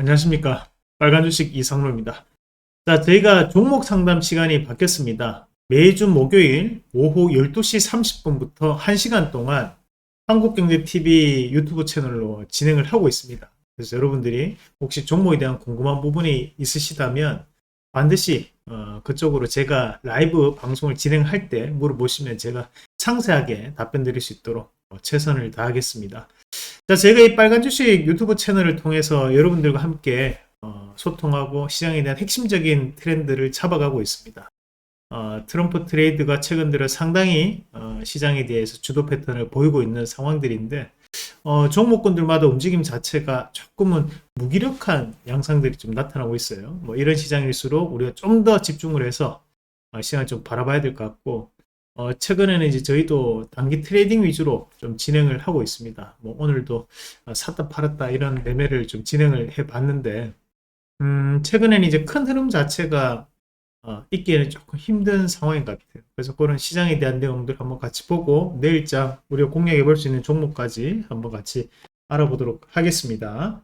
안녕하십니까. 빨간 주식 이상로입니다. 자, 저희가 종목 상담 시간이 바뀌었습니다. 매주 목요일 오후 12시 30분부터 1시간 동안 한국경제TV 유튜브 채널로 진행을 하고 있습니다. 그래서 여러분들이 혹시 종목에 대한 궁금한 부분이 있으시다면 반드시 그쪽으로 제가 라이브 방송을 진행할 때 물어보시면 제가 상세하게 답변 드릴 수 있도록 최선을 다하겠습니다. 자, 제가 이 빨간 주식 유튜브 채널을 통해서 여러분들과 함께 소통하고 시장에 대한 핵심적인 트렌드를 잡아가고 있습니다. 트럼프 트레이드가 최근 들어 상당히 시장에 대해서 주도 패턴을 보이고 있는 상황들인데 종목군들마다 움직임 자체가 조금은 무기력한 양상들이 좀 나타나고 있어요. 뭐 이런 시장일수록 우리가 좀 더 집중을 해서 시장을 좀 바라봐야 될 것 같고 최근에는 이제 저희도 단기 트레이딩 위주로 좀 진행을 하고 있습니다. 뭐 오늘도 샀다 팔았다 이런 매매를 좀 진행을 해 봤는데, 최근에는 이제 큰 흐름 자체가 있기에는 조금 힘든 상황인 것 같아요. 그래서 그런 시장에 대한 내용들 한번 같이 보고 내일장 우리가 공략해 볼 수 있는 종목까지 한번 같이 알아보도록 하겠습니다.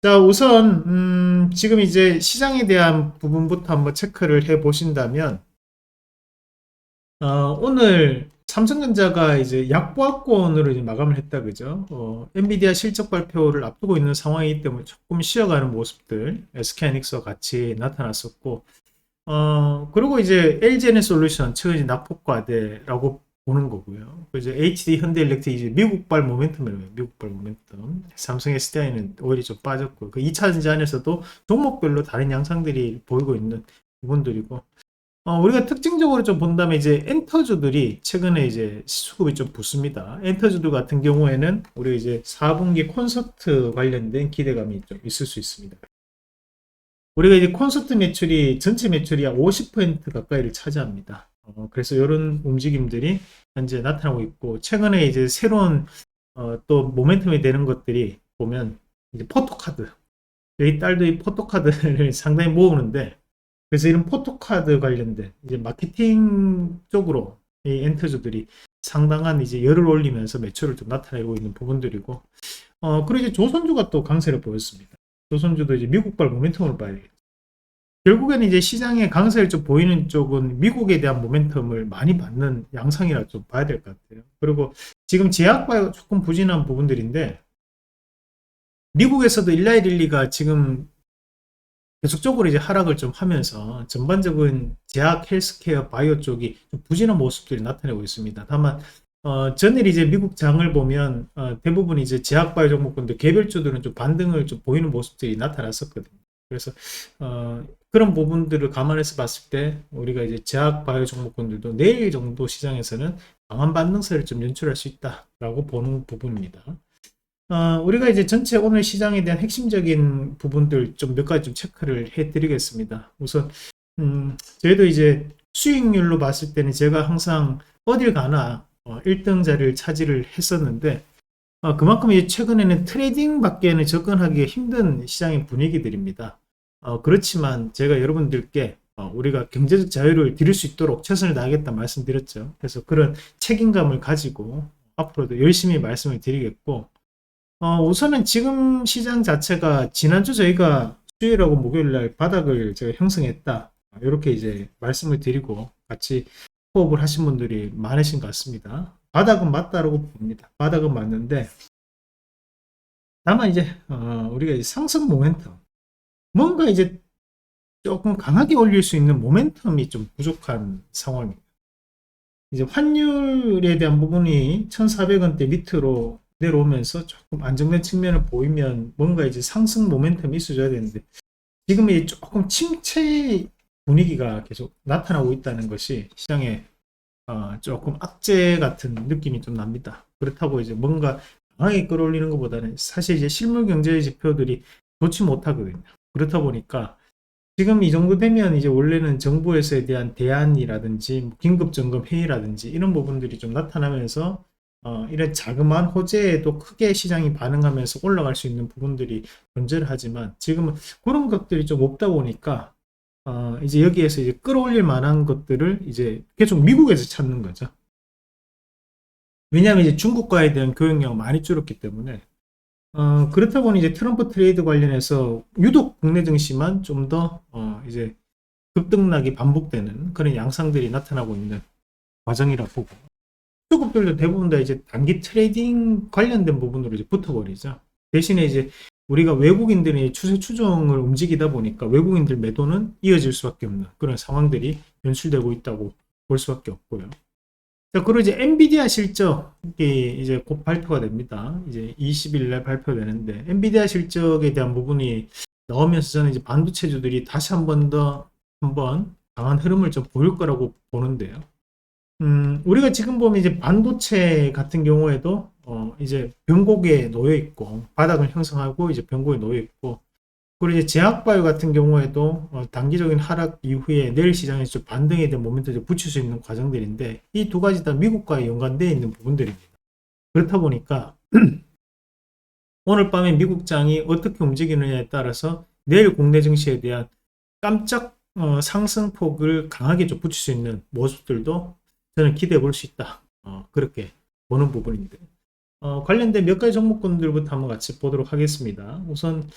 자, 우선 지금 이제 시장에 대한 부분부터 한번 체크를 해 보신다면 오늘 삼성전자가 이제 약보합권으로 이제 마감을 했다, 그죠? 엔비디아 실적 발표를 앞두고 있는 상황이기 때문에 조금 쉬어가는 모습들, SK하이닉스와 같이 나타났었고, 그리고 이제 LG에너솔루션, 최근 이제 낙폭과대라고 보는 거고요. 이제 HD 현대일렉트릭 이제 미국발 모멘텀이에요. 미국발 모멘텀. 삼성 SDI는 오히려 좀 빠졌고, 그 2차 전지안에서도 종목별로 다른 양상들이 보이고 있는 부분들이고, 우리가 특징적으로 좀 본다면 이제 엔터주들이 최근에 이제 수급이 좀 붙습니다. 엔터주들 같은 경우에는 우리가 이제 4분기 콘서트 관련된 기대감이 좀 있을 수 있습니다. 우리가 이제 콘서트 매출이 전체 매출이 약 50% 가까이를 차지합니다. 그래서 이런 움직임들이 현재 나타나고 있고, 최근에 이제 새로운 또 모멘텀이 되는 것들이 보면 이제 포토카드, 저희 딸도 이 포토카드를 상당히 모으는데, 그래서 이런 포토카드 관련된 이제 마케팅 쪽으로 이 엔터주들이 상당한 이제 열을 올리면서 매출을 좀 나타내고 있는 부분들이고, 그리고 이제 조선주가 또 강세를 보였습니다. 조선주도 이제 미국발 모멘텀을 봐야 되겠죠. 결국에는 이제 시장의 강세를 좀 보이는 쪽은 미국에 대한 모멘텀을 많이 받는 양상이라 좀 봐야 될 것 같아요. 그리고 지금 제약바이오 조금 부진한 부분들인데, 미국에서도 일라이릴리가 지금 계속적으로 이제 하락을 좀 하면서 전반적인 제약 헬스케어 바이오 쪽이 좀 부진한 모습들이 나타내고 있습니다. 다만 전일 이제 미국 장을 보면 대부분 이제 제약 바이오 종목군들 개별주들은 좀 반등을 좀 보이는 모습들이 나타났었거든요. 그래서 그런 부분들을 감안해서 봤을 때 우리가 이제 제약 바이오 종목군들도 내일 정도 시장에서는 강한 반등세를 좀 연출할 수 있다라고 보는 부분입니다. 우리가 이제 전체 오늘 시장에 대한 핵심적인 부분들 좀 몇 가지 좀 체크를 해 드리겠습니다. 우선, 저희도 이제 수익률로 봤을 때는 제가 항상 어딜 가나 1등 자리를 차지를 했었는데, 그만큼 이제 최근에는 트레이딩 밖에는 접근하기 힘든 시장의 분위기들입니다. 그렇지만 제가 여러분들께 우리가 경제적 자유를 드릴 수 있도록 최선을 다하겠다 말씀드렸죠. 그래서 그런 책임감을 가지고 앞으로도 열심히 말씀을 드리겠고, 우선은 지금 시장 자체가 지난주 저희가 수요일하고 목요일 날 바닥을 제가 형성했다. 이렇게 이제 말씀을 드리고 같이 호흡을 하신 분들이 많으신 것 같습니다. 바닥은 맞다라고 봅니다. 바닥은 맞는데, 다만 이제, 우리가 이제 상승 모멘텀. 뭔가 이제 조금 강하게 올릴 수 있는 모멘텀이 좀 부족한 상황입니다. 이제 환율에 대한 부분이 1,400원대 밑으로 내려오면서 조금 안정된 측면을 보이면 뭔가 이제 상승 모멘텀이 있어줘야 되는데, 지금 이 조금 침체 분위기가 계속 나타나고 있다는 것이 시장에 조금 악재 같은 느낌이 좀 납니다. 그렇다고 이제 뭔가 강하게 끌어올리는 것보다는 사실 이제 실물 경제 지표들이 좋지 못하거든요. 그렇다 보니까 지금 이 정도 되면 이제 원래는 정부에서에 대한 대안이라든지 뭐 긴급 점검 회의라든지 이런 부분들이 좀 나타나면서 이런 자그마한 호재에도 크게 시장이 반응하면서 올라갈 수 있는 부분들이 존재를 하지만 지금은 그런 것들이 좀 없다 보니까 이제 여기에서 이제 끌어올릴 만한 것들을 이제 계속 미국에서 찾는 거죠. 왜냐하면 이제 중국과에 대한 교역량이 많이 줄었기 때문에 그렇다 보니 이제 트럼프 트레이드 관련해서 유독 국내 증시만 좀 더 이제 급등락이 반복되는 그런 양상들이 나타나고 있는 과정이라 보고, 수급들도 대부분 다 이제 단기 트레이딩 관련된 부분으로 이제 붙어버리죠. 대신에 이제 우리가 외국인들이 추세 추종을 움직이다 보니까 외국인들 매도는 이어질 수밖에 없는 그런 상황들이 연출되고 있다고 볼 수밖에 없고요. 자, 그리고 이제 엔비디아 실적이 이제 곧 발표가 됩니다. 이제 20일 날 발표되는데, 엔비디아 실적에 대한 부분이 나오면서 저는 이제 반도체주들이 다시 한번 강한 흐름을 좀 보일 거라고 보는데요. 우리가 지금 보면 이제 반도체 같은 경우에도 이제 변곡에 놓여 있고, 바닥을 형성하고 이제 변곡에 놓여 있고, 그리고 이제 제약바이오 같은 경우에도 단기적인 하락 이후에 내일 시장에서 좀 반등에 대한 모멘텀을 붙일 수 있는 과정들인데, 이 두 가지 다 미국과 연관되어 있는 부분들입니다. 그렇다 보니까 오늘 밤에 미국장이 어떻게 움직이느냐에 따라서 내일 국내 증시에 대한 깜짝 상승폭을 강하게 좀 붙일 수 있는 모습들도 저는 기대해 볼 수 있다. 그렇게 보는 부분인데, 관련된 몇 가지 종목군들부터 한번 같이 보도록 하겠습니다. 우선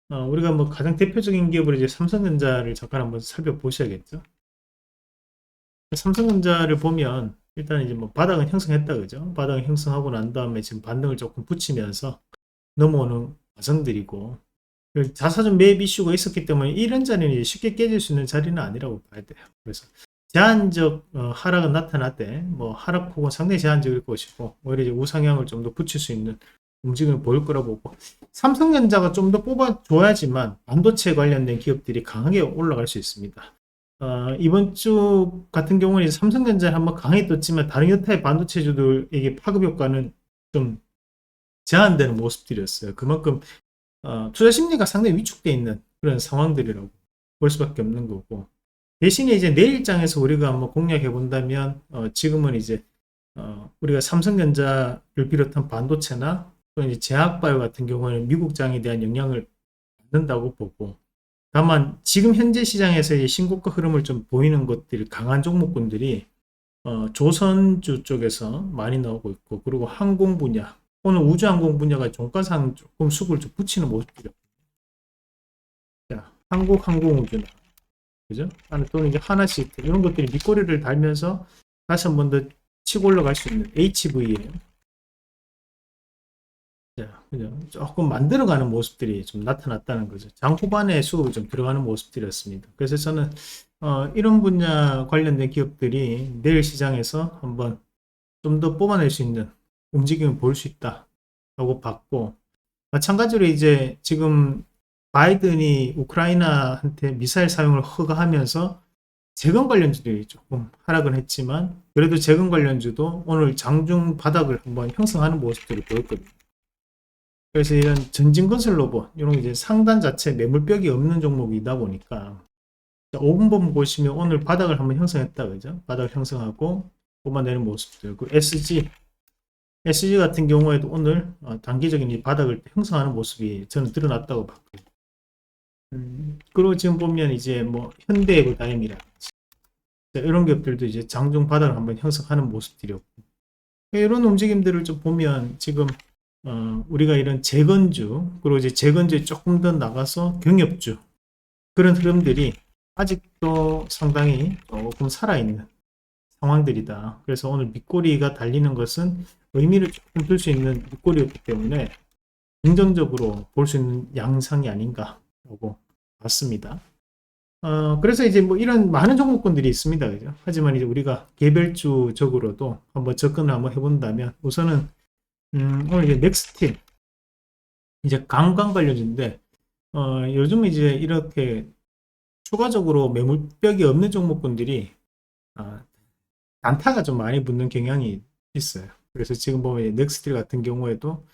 우리가 뭐 가장 대표적인 기업으로 이제 삼성전자를 잠깐 한번 살펴보셔야겠죠. 삼성전자를 보면 일단 이제 뭐 바닥은 형성했다, 그죠? 바닥을 형성하고 난 다음에 지금 반등을 조금 붙이면서 넘어오는 과정들이고, 자사주 매입 이슈가 있었기 때문에 이런 자리는 이제 쉽게 깨질 수 있는 자리는 아니라고 봐야 돼요. 그래서 제한적 하락은 나타났대, 뭐 하락폭은 상당히 제한적일 것이고, 오히려 이제 우상향을 좀 더 붙일 수 있는 움직임을 보일 거라고 보고, 삼성전자가 좀 더 뽑아줘야지만 반도체 관련된 기업들이 강하게 올라갈 수 있습니다. 이번 주 같은 경우는 이제 삼성전자 한번 강하게 떴지만 다른 여타의 반도체주들에게 파급 효과는 좀 제한되는 모습들이었어요. 그만큼 투자 심리가 상당히 위축되어 있는 그런 상황들이라고 볼 수밖에 없는 거고, 대신에 이제 내일장에서 우리가 한번 공략해 본다면 지금은 이제 우리가 삼성전자를 비롯한 반도체나 또 이제 제약바이오 같은 경우는 미국장에 대한 영향을 받는다고 보고, 다만 지금 현재 시장에서의 신고가 흐름을 좀 보이는 것들이 강한 종목군들이 조선주 쪽에서 많이 나오고 있고, 그리고 항공 분야, 오늘 우주항공 분야가 종가상 조금 수급을 좀 붙이는 모습이죠. 자, 한국 항공우주나, 그죠? 또는 이제 하나시스템, 이런 것들이 밑꼬리를 달면서 다시 한 번 더 치고 올라갈 수 있는 HV예요. 자, 그죠? 조금 만들어가는 모습들이 좀 나타났다는 거죠. 장 후반에 수급이 좀 들어가는 모습들이었습니다. 그래서 저는 이런 분야 관련된 기업들이 내일 시장에서 한번 좀 더 뽑아낼 수 있는 움직임을 볼 수 있다라고 봤고, 마찬가지로 이제 지금 바이든이 우크라이나한테 미사일 사용을 허가하면서 재건 관련주들이 조금 하락은 했지만, 그래도 재건 관련주도 오늘 장중 바닥을 한번 형성하는 모습들을 보였거든요. 그래서 이런 전진건설 로봇, 이런 이제 상단 자체 매물벽이 없는 종목이다 보니까, 5분봉 보시면 오늘 바닥을 한번 형성했다, 그죠? 바닥을 형성하고 뽑아내는 모습들. 그 SG 같은 경우에도 오늘 단기적인 이 바닥을 형성하는 모습이 저는 드러났다고 봤거든요. 그리고 지금 보면 이제 뭐 현대에버다임이라든지 이런 기업들도 이제 장중 바닥을 한번 형성하는 모습들이었고, 이런 움직임들을 좀 보면 지금 우리가 이런 재건주, 그리고 이제 재건주에 조금 더 나가서 경협주, 그런 흐름들이 아직도 상당히 조금 살아있는 상황들이다. 그래서 오늘 밑꼬리가 달리는 것은 의미를 조금 둘 수 있는 밑꼬리였기 때문에 긍정적으로 볼 수 있는 양상이 아닌가라고 봤습니다. 그래서 이제 뭐 이런 많은 종목군들이 있습니다. 그죠? 하지만 이제 우리가 개별주적으로도 한번 접근을 한번 해본다면, 우선은 오늘 이제 넥스틸, 이제 관광 관련주인데, 요즘 이제 이렇게 추가적으로 매물벽이 없는 종목군들이 단타가 좀 많이 붙는 경향이 있어요. 그래서 지금 보면 넥스틸 같은 경우에도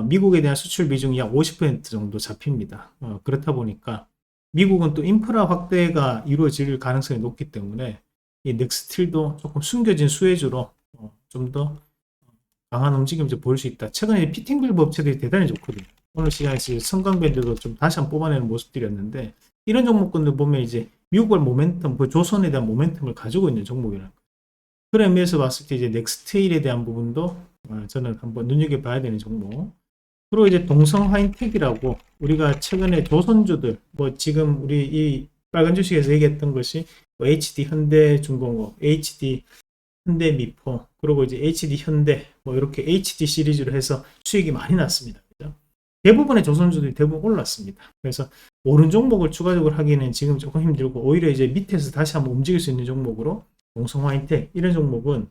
미국에 대한 수출 비중이 약 50% 정도 잡힙니다. 그렇다 보니까 미국은 또 인프라 확대가 이루어질 가능성이 높기 때문에 이 넥스틸도 조금 숨겨진 수혜주로 좀 더 강한 움직임을 보일 수 있다. 최근에 피팅밸브 업체들이 대단히 좋거든요. 오늘 시장에서 성강밴드도 좀 다시 한번 뽑아내는 모습들이었는데, 이런 종목군들 보면 이제 미국의 모멘텀, 그 조선에 대한 모멘텀을 가지고 있는 종목이라는 거예요. 그런 의미에서 봤을 때 이제 넥스테일에 대한 부분도 저는 한번 눈여겨봐야 되는 종목. 그리고 이제 동성화인텍이라고 우리가 최근에 조선주들 뭐 지금 우리 이 빨간 주식에서 얘기했던 것이 뭐 HD 현대중공업, HD 현대미포, 그리고 이제 HD 현대 뭐 이렇게 HD 시리즈로 해서 수익이 많이 났습니다. 그죠? 대부분의 조선주들이 대부분 올랐습니다. 그래서 오른 종목을 추가적으로 하기는 지금 조금 힘들고 오히려 이제 밑에서 다시 한번 움직일 수 있는 종목으로 동성화인텍 이런 종목은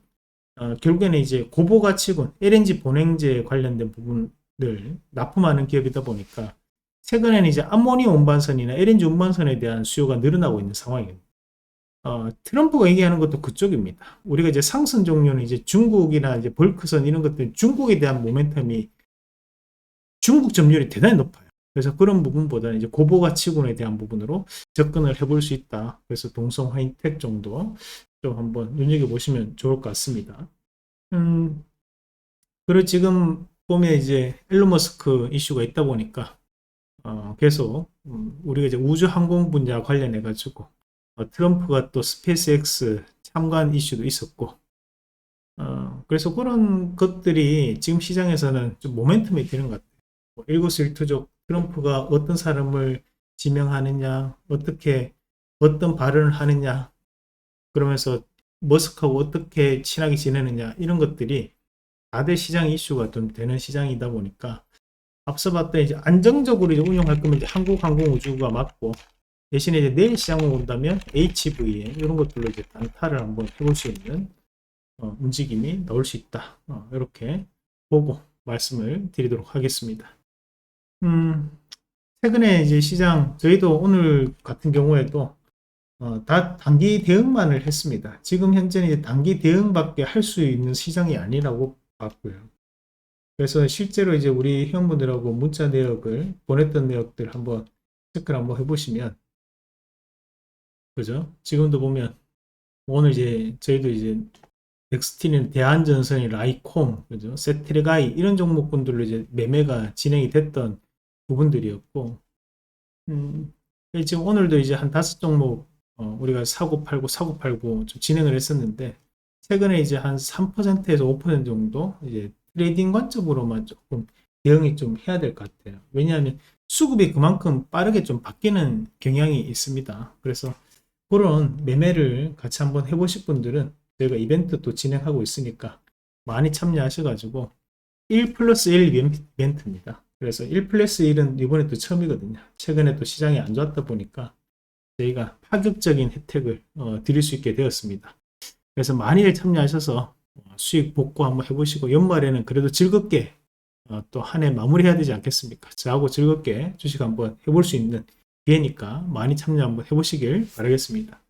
결국에는 이제 고부가치군 LNG 본행제 관련된 부분을 납품하는 기업이다 보니까 최근에는 이제 암모니아 운반선이나 LNG 운반선에 대한 수요가 늘어나고 있는 상황입니다. 트럼프가 얘기하는 것도 그쪽입니다. 우리가 이제 상승 종류는 이제 중국이나 이제 벌크선 이런 것들 중국에 대한 모멘텀이 중국 점유율이 대단히 높아요. 그래서 그런 부분보다는 이제 고부가치군에 대한 부분으로 접근을 해볼 수 있다. 그래서 동성화인텍 정도 좀 한번 눈여겨보시면 좋을 것 같습니다. 그리고 지금 보면 이제 일론 머스크 이슈가 있다 보니까 계속 우리가 이제 우주 항공 분야 관련해 가지고 트럼프가 또 스페이스X 참관 이슈도 있었고 그래서 그런 것들이 지금 시장에서는 좀 모멘텀이 되는 것 같아요. 뭐 일거수일투족 트럼프가 어떤 사람을 지명하느냐, 어떻게 어떤 발언을 하느냐, 그러면서 머스크하고 어떻게 친하게 지내느냐 이런 것들이 다들 시장 이슈가 좀 되는 시장이다 보니까 앞서 봤던 이제 안정적으로 이제 운영할 거면 이제 한국항공우주가 맞고 대신에 이제 내일 시장을 본다면 HV에 이런 것들로 이제 단타를 한번 해볼 수 있는 움직임이 나올 수 있다. 이렇게 보고 말씀을 드리도록 하겠습니다. 최근에 이제 시장 저희도 오늘 같은 경우에도 다 단기 대응만을 했습니다. 지금 현재는 이제 단기 대응밖에 할 수 있는 시장이 아니라고 봤고요. 그래서 실제로 이제 우리 회원분들하고 문자 내역을 보냈던 내역들 한번 체크를 한번 해보시면, 그죠? 지금도 보면 오늘 이제 저희도 이제 넥스티는 대한전선이 라이콤, 그죠? 세트레가이 이런 종목군들로 이제 매매가 진행이 됐던 부분들이었고, 지금 오늘도 이제 한 5종목 우리가 사고 팔고 좀 진행을 했었는데 최근에 이제 한 3%에서 5% 정도 이제 트레이딩 관점으로만 조금 대응이 좀 해야 될 것 같아요. 왜냐하면 수급이 그만큼 빠르게 좀 바뀌는 경향이 있습니다. 그래서 그런 매매를 같이 한번 해보실 분들은 저희가 이벤트 또 진행하고 있으니까 많이 참여하셔가지고 1 플러스 1 이벤트입니다. 그래서 1 플러스 1은 이번에 또 처음이거든요. 최근에 또 시장이 안 좋았다 보니까 저희가 파격적인 혜택을 드릴 수 있게 되었습니다. 그래서 많이들 참여하셔서 수익 복구 한번 해보시고 연말에는 그래도 즐겁게 또 한 해 마무리해야 되지 않겠습니까? 저하고 즐겁게 주식 한번 해볼 수 있는 기회니까 많이 참여 한번 해보시길 바라겠습니다.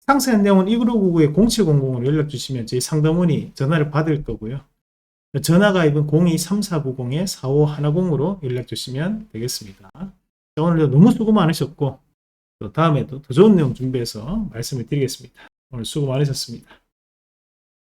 상세한 내용은 1999-0700으로 연락 주시면 저희 상담원이 전화를 받을 거고요. 전화가 입은 02-3490-4510으로 연락 주시면 되겠습니다. 오늘도 너무 수고 많으셨고 또 다음에도 더 좋은 내용 준비해서 말씀을 드리겠습니다. 오늘 수고 많으셨습니다.